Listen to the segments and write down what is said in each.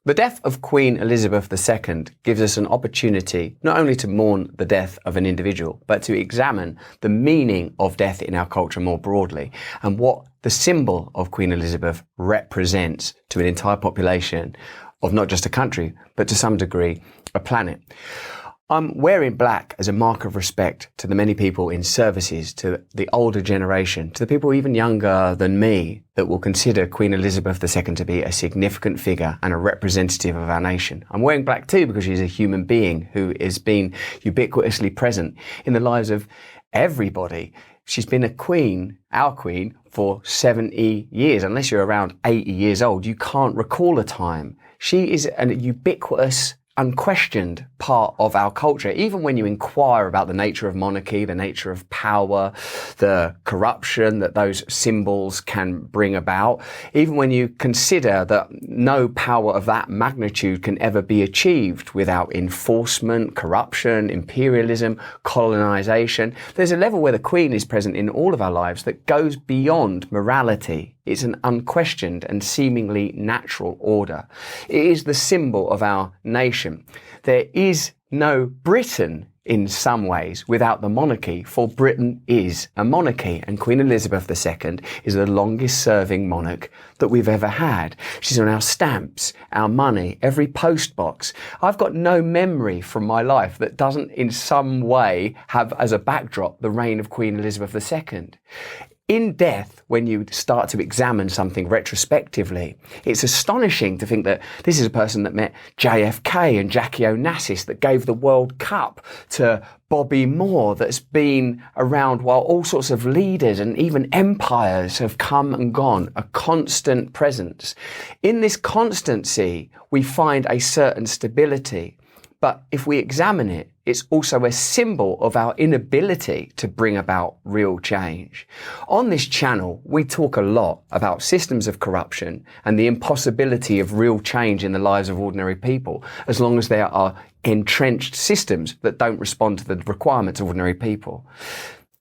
The death of Queen Elizabeth II gives us an opportunity not only to mourn the death of an individual, but to examine the meaning of death in our culture more broadly and what the symbol of Queen Elizabeth represents to an entire population of not just a country, but to some degree, a planet. I'm wearing black as a mark of respect to the many people in services, to the older generation, to the people even younger than me that will consider Queen Elizabeth II to be a significant figure and a representative of our nation. I'm wearing black too because she's a human being who has been ubiquitously present in the lives of everybody. She's been a queen, our queen, for 70 years. Unless you're around 80 years old, you can't recall a time. She is a ubiquitous, unquestioned part of our culture. Even when you inquire about the nature of monarchy, the nature of power, the corruption that those symbols can bring about, even when you consider that no power of that magnitude can ever be achieved without enforcement, corruption, imperialism, colonization, there's a level where the Queen is present in all of our lives that goes beyond morality. It's an unquestioned and seemingly natural order. It is the symbol of our nation. There is no Britain in some ways without the monarchy, for Britain is a monarchy, and Queen Elizabeth II is the longest serving monarch that we've ever had. She's on our stamps, our money, every post box. I've got no memory from my life that doesn't in some way have as a backdrop the reign of Queen Elizabeth II. In death, when you start to examine something retrospectively, it's astonishing to think that this is a person that met JFK and Jackie Onassis, that gave the World Cup to Bobby Moore, that's been around while all sorts of leaders and even empires have come and gone, a constant presence. In this constancy, we find a certain stability. But if we examine it, it's also a symbol of our inability to bring about real change. On this channel, we talk a lot about systems of corruption and the impossibility of real change in the lives of ordinary people, as long as there are entrenched systems that don't respond to the requirements of ordinary people.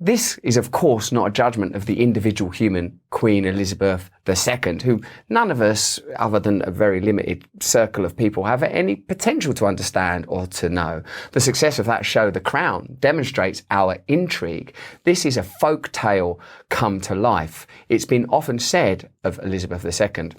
This is, of course, not a judgment of the individual human Queen Elizabeth II, who none of us, other than a very limited circle of people, have any potential to understand or to know. The success of that show, The Crown, demonstrates our intrigue. This is a folk tale come to life. It's been often said of Elizabeth II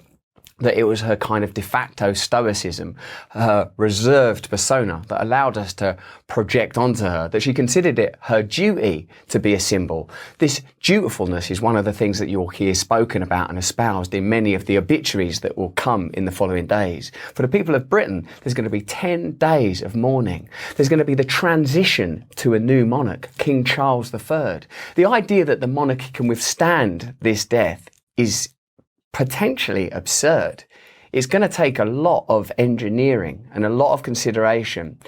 that it was her kind of de facto stoicism, her reserved persona that allowed us to project onto her, that she considered it her duty to be a symbol. This dutifulness is one of the things that you'll hear spoken about and espoused in many of the obituaries that will come in the following days. For the people of Britain, there's going to be 10 days of mourning. There's going to be the transition to a new monarch, King Charles III. The idea that the monarchy can withstand this death is potentially absurd. It's going to take a lot of engineering and a lot of consideration.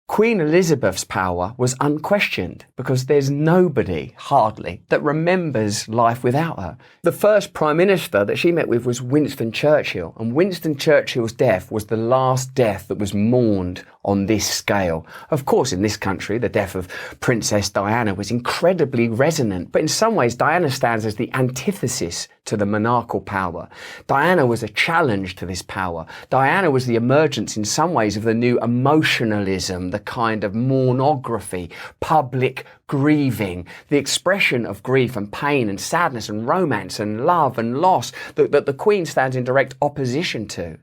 Queen Elizabeth's power was unquestioned because there's nobody, hardly, that remembers life without her. The first Prime Minister that she met with was Winston Churchill, and Winston Churchill's death was the last death that was mourned on this scale. Of course, in this country, the death of Princess Diana was incredibly resonant, but in some ways, Diana stands as the antithesis to the monarchical power. Diana was a challenge to this power. Diana was the emergence in some ways of the new emotionalism, the kind of mournography, public grieving, the expression of grief and pain and sadness and romance and love and loss that the Queen stands in direct opposition to.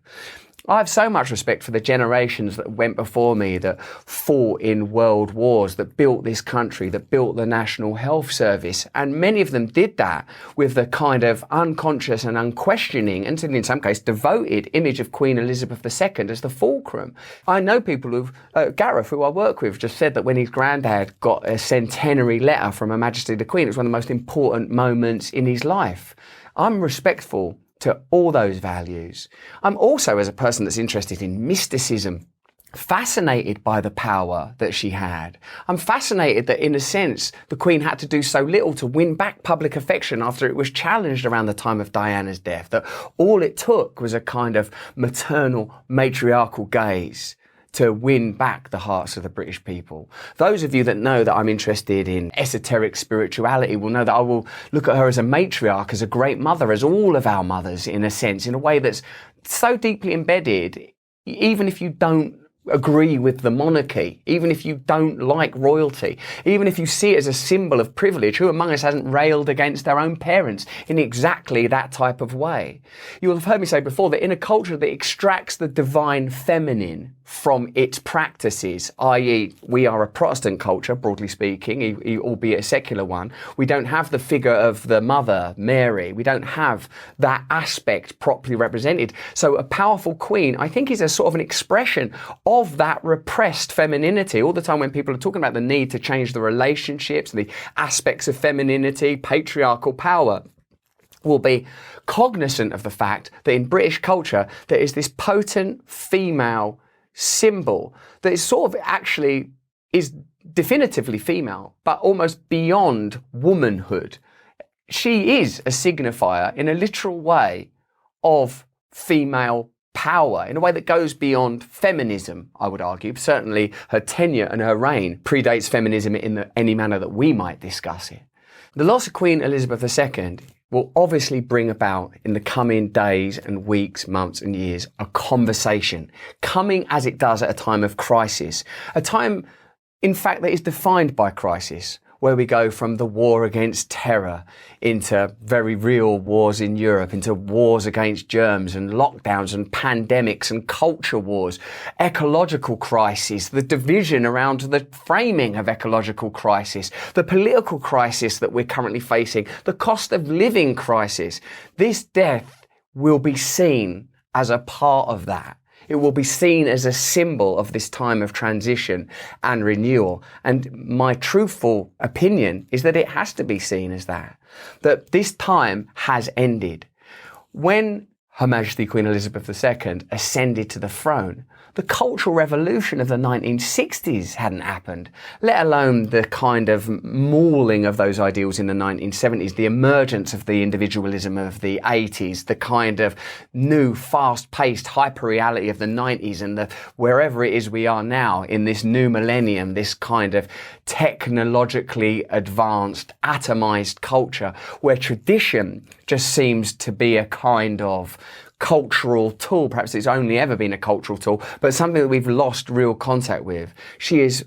I have so much respect for the generations that went before me, that fought in world wars, that built this country, that built the National Health Service. And many of them did that with the kind of unconscious and unquestioning, and in some case devoted image of Queen Elizabeth II as the fulcrum. I know people who've, Gareth, who I work with, just said that when his granddad got a centenary letter from Her Majesty the Queen, it was one of the most important moments in his life. I'm respectful to all those values. I'm also, as a person that's interested in mysticism, fascinated by the power that she had. I'm fascinated that, in a sense, the Queen had to do so little to win back public affection after it was challenged around the time of Diana's death, that all it took was a kind of maternal, matriarchal gaze to win back the hearts of the British people. Those of you that know that I'm interested in esoteric spirituality will know that I will look at her as a matriarch, as a great mother, as all of our mothers, in a sense, in a way that's so deeply embedded, even if you don't agree with the monarchy, even if you don't like royalty, even if you see it as a symbol of privilege. Who among us hasn't railed against their own parents in exactly that type of way? You'll have heard me say before that in a culture that extracts the divine feminine from its practices, i.e. we are a Protestant culture, broadly speaking, albeit a secular one, we don't have the figure of the mother, Mary. We don't have that aspect properly represented. So a powerful queen, I think, is a sort of an expression of that repressed femininity. All the time when people are talking about the need to change the relationships, the aspects of femininity, patriarchal power, will be cognizant of the fact that in British culture there is this potent female symbol that is sort of actually is definitively female, but almost beyond womanhood. She is a signifier in a literal way of female power, in a way that goes beyond feminism, I would argue. Certainly her tenure and her reign predates feminism in any manner that we might discuss it. The loss of Queen Elizabeth II will obviously bring about in the coming days and weeks, months and years a conversation, coming as it does at a time of crisis, a time, in fact, that is defined by crisis, where we go from the war against terror into very real wars in Europe, into wars against germs and lockdowns and pandemics and culture wars, ecological crisis, the division around the framing of ecological crisis, the political crisis that we're currently facing, the cost of living crisis. This death will be seen as a part of that. It will be seen as a symbol of this time of transition and renewal. And my truthful opinion is that it has to be seen as that this time has ended. When Her Majesty Queen Elizabeth II ascended to the throne, the Cultural Revolution of the 1960s hadn't happened, let alone the kind of mauling of those ideals in the 1970s, the emergence of the individualism of the 80s, the kind of new, fast-paced hyper-reality of the 90s, and wherever it is we are now in this new millennium, this kind of technologically advanced, atomized culture where tradition just seems to be a kind of cultural tool. Perhaps it's only ever been a cultural tool, but something that we've lost real contact with. She is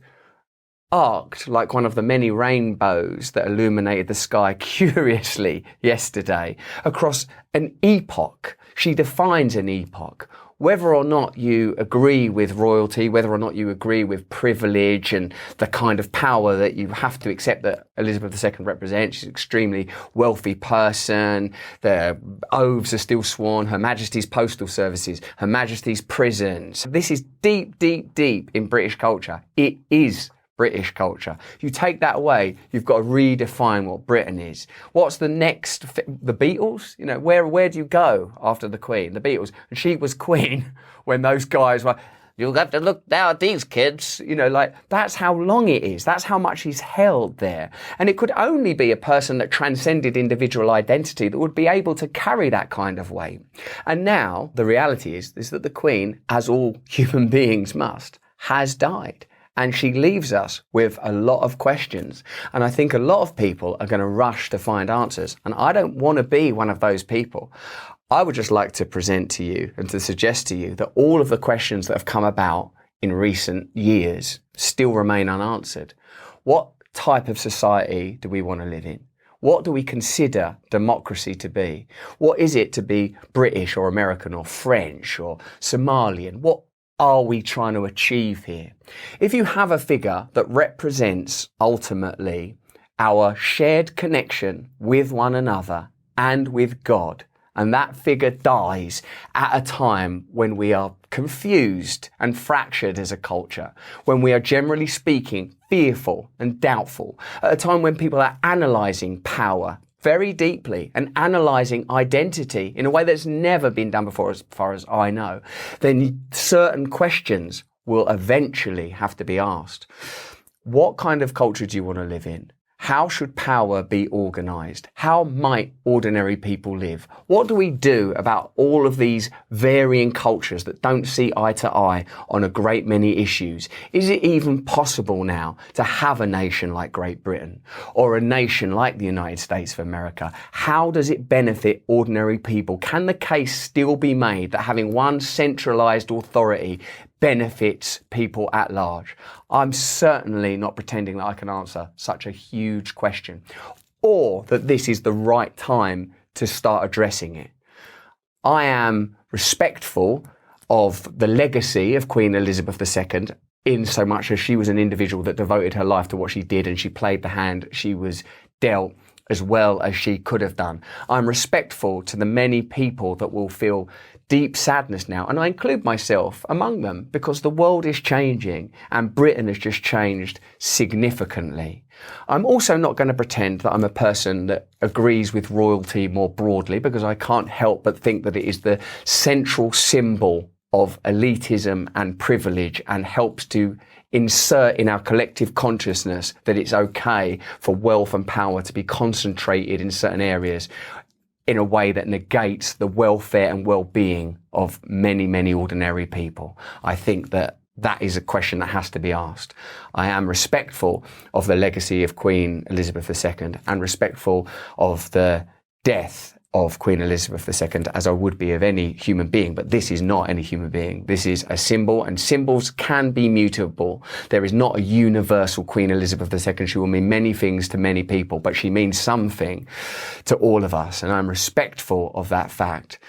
arced like one of the many rainbows that illuminated the sky curiously yesterday across an epoch. She defines an epoch. Whether or not you agree with royalty, whether or not you agree with privilege and the kind of power that you have to accept that Elizabeth II represents, she's an extremely wealthy person, the oaths are still sworn, Her Majesty's postal services, Her Majesty's prisons. This is deep, deep, deep in British culture. It is British culture. You take that away, you've got to redefine what Britain is. What's the next? The Beatles? You know, where do you go after the Queen? The Beatles. And she was Queen when those guys were, you'll have to look nowadays, kids. You know, like, that's how long it is. That's how much he's held there. And it could only be a person that transcended individual identity that would be able to carry that kind of weight. And now the reality is that the Queen, as all human beings must, has died. And she leaves us with a lot of questions. And I think a lot of people are going to rush to find answers. And I don't want to be one of those people. I would just like to present to you and to suggest to you that all of the questions that have come about in recent years still remain unanswered. What type of society do we want to live in? What do we consider democracy to be? What is it to be British or American or French or Somalian? What are we trying to achieve here? If you have a figure that represents ultimately our shared connection with one another and with God, and that figure dies at a time when we are confused and fractured as a culture, when we are generally speaking fearful and doubtful, at a time when people are analysing power very deeply and analysing identity in a way that's never been done before, as far as I know, then certain questions will eventually have to be asked. What kind of culture do you want to live in? How should power be organised? How might ordinary people live? What do we do about all of these varying cultures that don't see eye to eye on a great many issues? Is it even possible now to have a nation like Great Britain or a nation like the United States of America? How does it benefit ordinary people? Can the case still be made that having one centralised authority benefits people at large? I'm certainly not pretending that I can answer such a huge question, or that this is the right time to start addressing it. I am respectful of the legacy of Queen Elizabeth II, in so much as she was an individual that devoted her life to what she did, and she played the hand she was dealt as well as she could have done. I'm respectful to the many people that will feel deep sadness now, and I include myself among them, because the world is changing and Britain has just changed significantly. I'm also not going to pretend that I'm a person that agrees with royalty more broadly, because I can't help but think that it is the central symbol of elitism and privilege, and helps to insert in our collective consciousness that it's okay for wealth and power to be concentrated in certain areas in a way that negates the welfare and well-being of many, many ordinary people. I think that that is a question that has to be asked. I am respectful of the legacy of Queen Elizabeth II and respectful of the death of Queen Elizabeth II, as I would be of any human being, but this is not any human being. This is a symbol, and symbols can be mutable. There is not a universal Queen Elizabeth II. She will mean many things to many people, but she means something to all of us, and I'm respectful of that fact.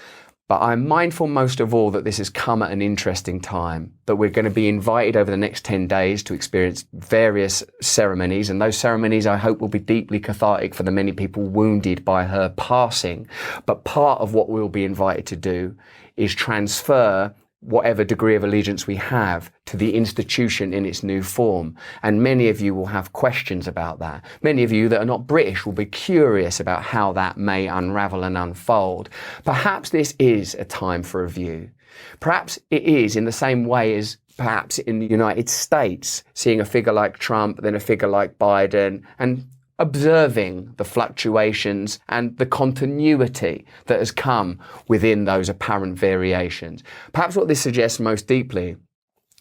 But I'm mindful most of all that this has come at an interesting time, that we're going to be invited over the next 10 days to experience various ceremonies, and those ceremonies I hope will be deeply cathartic for the many people wounded by her passing. But part of what we'll be invited to do is transfer whatever degree of allegiance we have to the institution in its new form. And many of you will have questions about that. Many of you that are not British will be curious about how that may unravel and unfold. Perhaps this is a time for review. Perhaps it is in the same way as perhaps in the United States, seeing a figure like Trump, then a figure like Biden, and observing the fluctuations and the continuity that has come within those apparent variations. Perhaps what this suggests most deeply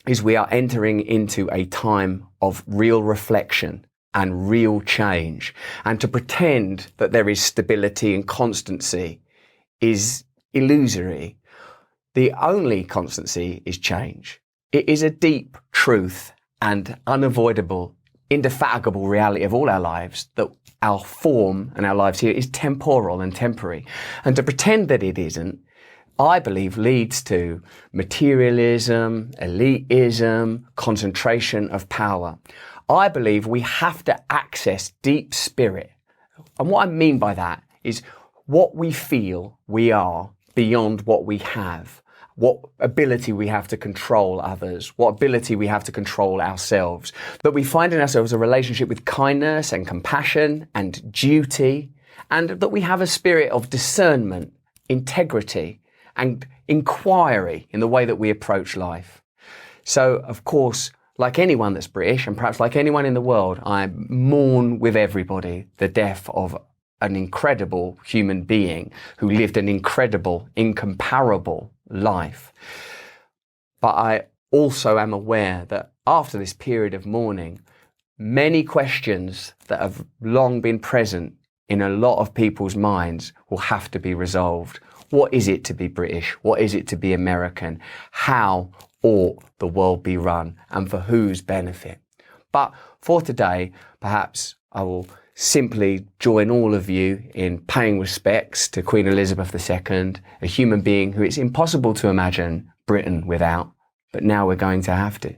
is we are entering into a time of real reflection and real change. And to pretend that there is stability and constancy is illusory. The only constancy is change. It is a deep truth and unavoidable, indefatigable reality of all our lives that our form and our lives here is temporal and temporary. And to pretend that it isn't, I believe, leads to materialism, elitism, concentration of power. I believe we have to access deep spirit. And what I mean by that is what we feel we are beyond what we have. What ability we have to control others, what ability we have to control ourselves, that we find in ourselves a relationship with kindness and compassion and duty, and that we have a spirit of discernment, integrity, and inquiry in the way that we approach life. So, of course, like anyone that's British, and perhaps like anyone in the world, I mourn with everybody the death of an incredible human being who lived an incredible, incomparable life. But I also am aware that after this period of mourning, many questions that have long been present in a lot of people's minds will have to be resolved. What is it to be British? What is it to be American? How ought the world be run, and for whose benefit? But for today, perhaps I will simply join all of you in paying respects to Queen Elizabeth II, a human being who it's impossible to imagine Britain without, but now we're going to have to.